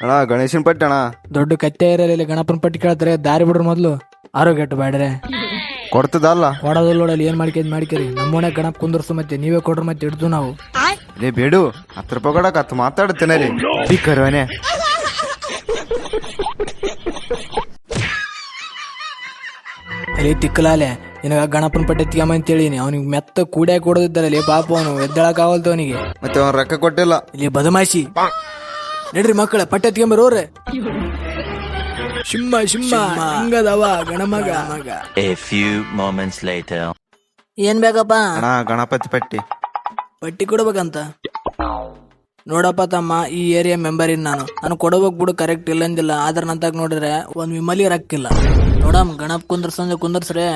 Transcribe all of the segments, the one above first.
ಅಣ್ಣ ಗಣೇಶನ್ ಪಟ್ಟಿ ಅಣ್ಣ. ದೊಡ್ಡ ಕತ್ತೆ ಇರಲಿಲ್ಲ ಗಣಪನ ಪಟ್ಟಿ ಕೇಳ್ತಾರೆ, ದಾರಿ ಬಿಡ್ರಿ ಮೊದ್ಲು. ಆರೋಗ್ಯ ಕೆಟ್ಟು ಬ್ಯಾಡ್ರೆ ಕೊಡ್ತದಲ್ಲ ಕೊಡೋದಿಲ್ಲ ನೋಡಲ್ಲಿ ಏನ್ ಮಾಡ್ಕೇರಿ ನಮ್ಮನೆ ಗಣಪ ಕುಂದರ್ಸು, ಮತ್ತೆ ನೀವೇ ಕೊಡ್ರಿ, ಮತ್ತೆ ಹಿಡ್ದು ನಾವು ಲೇ ಬೇಡು 10 ರೂಪಾಯಿ ಕೊಡಕ್ ಹತ್ತು ಮಾತಾಡ್ತೇನೆ ರೀ ಕರ್ವನೆ. ಅಲ್ಲಿ ತಿಕ್ಕಲಾಲೆ ನಿನಗ ಗಣಪನ ಪಟ್ಟಿ ಎತ್ತಿಯಮ್ಮ ಅಂತೇಳಿನಿ. ಅವ್ನಿಗೆ ಮೆತ್ತ ಕೂಡ್ಯಾಕ ಕೊಡೋದಿದ್ದಾರಲ್ಲಿ ಪಾಪ, ಅವನು ಎದ್ದಳಕ್ ಆಗಲ್ತ ಅವನಿಗೆ. ಮತ್ತೆ ಅವ್ನ ರೊಕ್ಕ ಕೊಟ್ಟಿಲ್ಲ. ಇಲ್ಲಿ ಬದಮಾಶಿ ನಡ್ರಿ ಮಕ್ಕಳ ಪಟ್ಟಿ ಎತ್ಕೊಂಬರೋರ್ರೆ. ಶಿಮ್ಮ ಶಿಮ್ಮ ಹಂಗದವ ಗಣಮಗ ಮಗ. A few moments later. ಏನ್ ಬೇಕಪ್ಪ? ಅಣ್ಣ ಗಣಪತಿ ಪಟ್ಟಿ. ಪಟ್ಟಿ ಕೊಡ್ಬೇಕಂತ ನೋಡಪ್ಪ ತಮ್ಮ, ಈ ಏರಿಯಾ ಮೆಂಬರ್ ನಾನು ಕೊಡಬೇಕು ಬಿಡು, ಕರೆಕ್ಟ್ ಇಲ್ಲ ಅಂದಿಲ್ಲ. ಆದ್ರ ನಂತಾಗ ನೋಡಿದ್ರೆ ಒಂದ್ ವಿಮಲಿ ರಕ್ಕಿಲ್ಲ. ನೋಡಮ್ ಗಣಪ ಕುಂದ್ರಸಂದ್ರೆ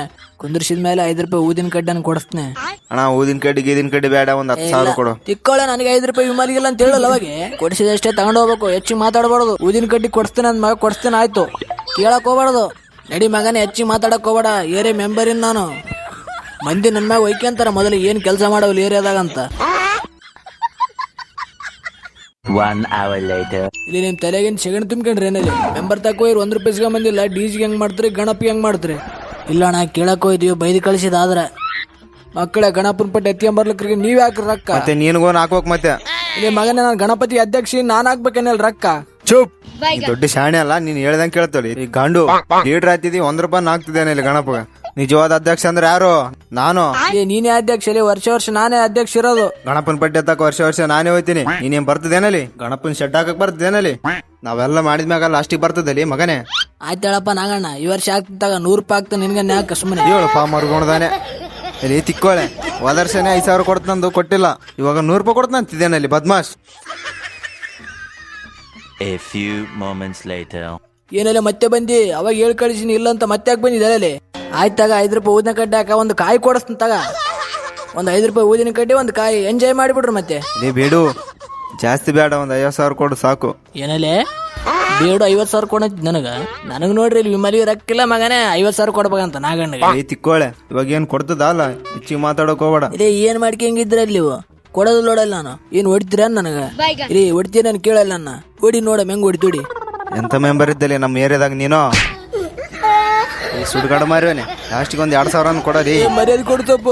ಕುಂದ್ರಸಿದ್ಮೇಲೆ 5 ರೂಪಾಯಿ ಊದಿನ ಕಡ್ಡಿ ಕೊಡಿಸ್ತೀನಿ. ಅಣ್ಣ ಊದಿನ ಕಡ್ಡಿ ಗೀದಿನ ಕಡ್ಡಿ ಬೇಡ, ಒಂದ್ 10,000 ಕೊಡು. ತಿಕ್ಕೋಳೆ ನನಗೆ 5 ರೂಪಾಯಿ ವಿಮಲಿಗಿಲ್ಲ ಅಂತ ಹೇಳಲ್ಲ ಅವಾಗೆ. ಕೊಡಿಸಿದಷ್ಟೇ ತಗೊಂಡ್ ಹೋಗ್ಬೇಕು, ಹೆಚ್ಚಿಗೆ ಮಾತಾಡಬಾರ್ದು. ಊದಿನ ಕಡ್ಡಿ ಕೊಡಿಸ್ತೇನೆ ಅಂದ್ ಮಗ ಕೊಡಿಸ್ತೇನೆ ಆಯ್ತು, ಕೇಳಕ್ ಹೋಗ್ಬಾರ್ದು. ನಡಿ ಮಗನೇ, ಹೆಚ್ಚಿಗೆ ಮಾತಾಡಕ್ ಹೋಗ್ಬೇಡ. ಏರಿಯಾ ಮೆಂಬರ್ ನಾನು. ಮಂದಿ ನನ್ ಮ್ಯಾಗ ಒಯ್ಕೊಂತಾರ ಮೊದಲು ಏನ್ ಕೆಲಸ ಮಾಡವಲ್ಲ ಏರಿಯಾದಾಗ ಅಂತ. 1 hour later. ಇಲ್ಲಿ ನಿಮ್ ತಲೆಗೇನ್ ಸೆಗಣ್ ತುಂಬ್ಕೊಂಡ್ರಿ ಏನಲ್ಲಿ? ಮೆಂಬರ್ ತಕೋ 1 ರೂಪಾಯಿ ಸಿಗಂಬಂದಿಲ್ಲ. ಡಿಜಿಗೆ ಹೆಂಗ್ ಮಾಡ್ತೀರಿ, ಗಣಪಿ ಹೆಂಗ್ ಮಾಡ್ತೀರಿ? ಇಲ್ಲ ಅಣ್ಣ ಕೇಳಕ್ ಹೋಯ್ತೀವಿ, ಬೈದು ಕಳಿಸಿದಾದ್ರ ಮಕ್ಕಳ ಗಣಪನ ಪಟ್ಟಿ ಎತ್ಕೊಂಬರ್ಲಿಕ್ಕೆ ನೀವ್ ಹಾಕ್ರಿ ರೊಕ್ಕ. ಮತ್ತೆ ನೀನ್ಗೋನ್ ಹಾಕ್ಬೇಕ್. ಮತ್ತೆ ಇಲ್ಲಿ ಮಗನೇ, ನಾನು ಗಣಪತಿ ಅಧ್ಯಕ್ಷ, ನಾನ್ ಹಾಕ್ಬೇಕೇನಲ್ ರೊಕ್ಕ? ಚುಪ್, ದೊಡ್ಡ ಶಾಣೆ ಅಲ್ಲ ನೀನ್ ಹೇಳ್ದಂಗ್ ಕೇಳ್ತೇಳಿ. ಈ ಗಂಡು ಲೀಡರ್ ಆಯ್ತಿದಿ, 1 ರೂಪಾಯಿ ಹಾಕ್ತಿದ್ದೇನೆ ಇಲ್ಲಿ ಗಣಪ. ನಿಜವಾದ ಅಧ್ಯಕ್ಷ ಅಂದ್ರೆ ಯಾರು? ನಾನು. ನೀನೇ ಅಧ್ಯಕ್ಷ, ವರ್ಷ ನಾನೇ ಅಧ್ಯಕ್ಷ ಇರೋದು. ಗಣಪನ್ ಪಟ್ಟಿ ಎತ್ತಕ ವರ್ಷ ನಾನೇ ಹೋಯ್ತೀನಿ. ನೀನೇನ್ ಬರ್ತದೇನಲ್ಲಿ? ಗಣಪನ್ ಶೆಡ್ ಹಾಕಕ್ ಬರ್ತದೇನಲ್ಲಿ? ನಾವೆಲ್ಲ ಮಾಡಿದ್ಮ್ಯಾಗ ಲಾಸ್ಟಿಗೆ ಬರ್ತದಲ್ಲಿ ಮಗನೇ. ಆಯ್ತಾಳಪ್ಪ ನಾಗಣ್ಣ, ಈ ವರ್ಷ ಆಗ್ತಾಗ 100 ರೂಪಾಯಿ ಆಗ್ತಾನೆ ನಿನ್ಗೆ ಯಾಕೆ ಸುಮ್ಮನೆ? ಹೇಳಪ್ಪ ಮರ್ಗೊಂಡ್ದಾನೆ ಇಲ್ಲಿ ತಿಕ್ಕೋಳೆ. ಹೋದ ವರ್ಷನೇ 5,000 ಕೊಡ್ತಂದು ಕೊಟ್ಟಿಲ್ಲ, ಇವಾಗ 100 ರೂಪಾಯಿ ಕೊಡ್ತಂತಿದ್ದೇನಲ್ಲಿ Badmaash. A few moments later. ಏನೆಲ್ಲ ಮತ್ತೆ ಬಂದಿ? ಅವಾಗ ಹೇಳ್ ಕಳಿಸಿನಿ ಇಲ್ಲ ಅಂತ ಮತ್ತೆ ಯಾಕೆ ಬಂದಿದೆ ಅಲ್ಲಿ? ಆಯ್ತಾಗ 5 ರೂಪಾಯಿ ಊದಿನ ಕಡ್ಡಿ ಹಾಕ, ಒಂದು ಕಾಯಿ ಕೊಡಿಸ್ತೀನಿ ತಗ. ಒಂದು 5 ರೂಪಾಯಿ ಊದಿನ ಕಡ್ಡಿ, ಒಂದು ಕಾಯಿ ಎಂಜಾಯ್ ಮಾಡಿಬಿಡ್ರಿ. ಮತ್ತೆ ಇಲ್ಲಿ ಬೇಡು ಜಾಸ್ತಿ ಬೇಡ, ಒಂದ್ 50,000 ಕೊಡು ಸಾಕು. ಏನಲ್ಲಿ ಬೇಡು 50,000 ಕೊಡಂತ ನನಗ ನೋಡ್ರಿ, ಇಲ್ಲಿ ವಿಮಲಿ ರಕ್ಕಿಲ್ಲ ಮಗನೇ, 50,000 ಕೊಡ್ಬೇಕಂತ ನಾಗಣ್ಣಗೆ. ತಿಕ್ಕೋಳೆ ಇವಾಗ ಏನ್ ಕೊಡ್ತದಲ್ಲ, ಹೆಚ್ಚಿಗೆ ಮಾತಾಡಕ್ ಹೋಗ್ಬೇಡ. ಇದೇ ಏನ್ ಮಾಡ್ಕೊಂಗಿದ್ರಲ್ಲಿ ನೀವು? ಕೊಡೋದು ನೋಡಲ್ಲ ನಾನು. ಏನ್ ಹೊಡಿತೀರ ನನಗ? ಇರಿ ಹೊಡಿತೀರ ನಾನು ಕೇಳಲ್ಲ ನನ್ನ. ಹೊಡಿ ನೋಡ ಹೆಂಗ್ ಹೊಡಿತೋಡಿ. ಎಂತ ಮೆಂಬರ್ ಇದ್ದಲ್ಲಿ ನಮ್ಮ ಏರಿಯಾದಾಗ ನೀನು? ಸುಡ್ಗಾಡ ಮಾರಿವನೆ ಲಾಸ್ಟಿಗೆ ಒಂದ್ 2,000 ಕೊಡರಿ. ಮರ್ಯಾದೆ ಕೊಡ್ತಪ್ಪ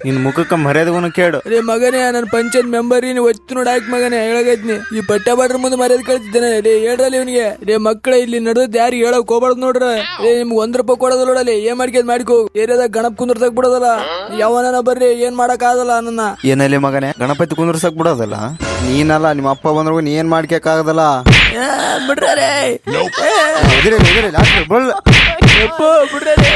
ನಿನ್ ಮುಖಕ್ಕ ಮರ್ಯಾದೆಗೂ ಕೇಳು. ರೇ ಮಗನೇ, ನನ್ನ ಪಂಚಾಯತ್ ಮೆಂಬರ್ ಒತ್ತು ನೋಡಿ ಆಯ್ತು ಮಗನೇ, ಹೇಳಗೈತ್ನಿ. ಈ ಪಟ್ಟ ಬಾಡ್ರ ಮುಂದೆ ಮರ್ಯಾದೆ ಕಳ್ತಿದ್ದೇನೆ. ರೇ ಹೇಳ್ರಲ್ಲಿ ಇವನಿಗೆ. ರೇ ಮಕ್ಕಳ ಇಲ್ಲಿ ನಡೆದ್ ಯಾರು ಹೇಳಕ್ ಹೋಗ್ಬಾರ್ದು ನೋಡ್ರ. ರೇ ನಿಮ್ಗೆ 1 ರೂಪಾಯಿ ಕೊಡೋದು ನೋಡಲಿ, ಏನ್ ಮಾಡ್ಕೊಂಡ್ ಮಾಡ್ಕೋ. ಏರಿಯಾದಾಗ ಗಣಪ ಕುಂದ್ರಸಕ್ ಬಿಡೋದಲ್ಲ, ಯಾವನ ಬರ್ರಿ ಏನ್ ಮಾಡಕ್ ಆಗಲ್ಲ ನನ್ನ. ಏನಲ್ಲಿ ಮಗನೇ, ಗಣಪತಿ ಕುಂದ್ರಸಕ್ ಬಿಡೋದಲ್ಲ? ನೀನಲ್ಲ ನಿಮ್ಮ ಅಪ್ಪ ಬಂದ್ರು ನೀ ಏನ್ ಮಾಡ್ಕಕ್ ಆಗದಲ್ಲ. ಬಿಡ್ರಿ ಬಿಡ್ರಿ.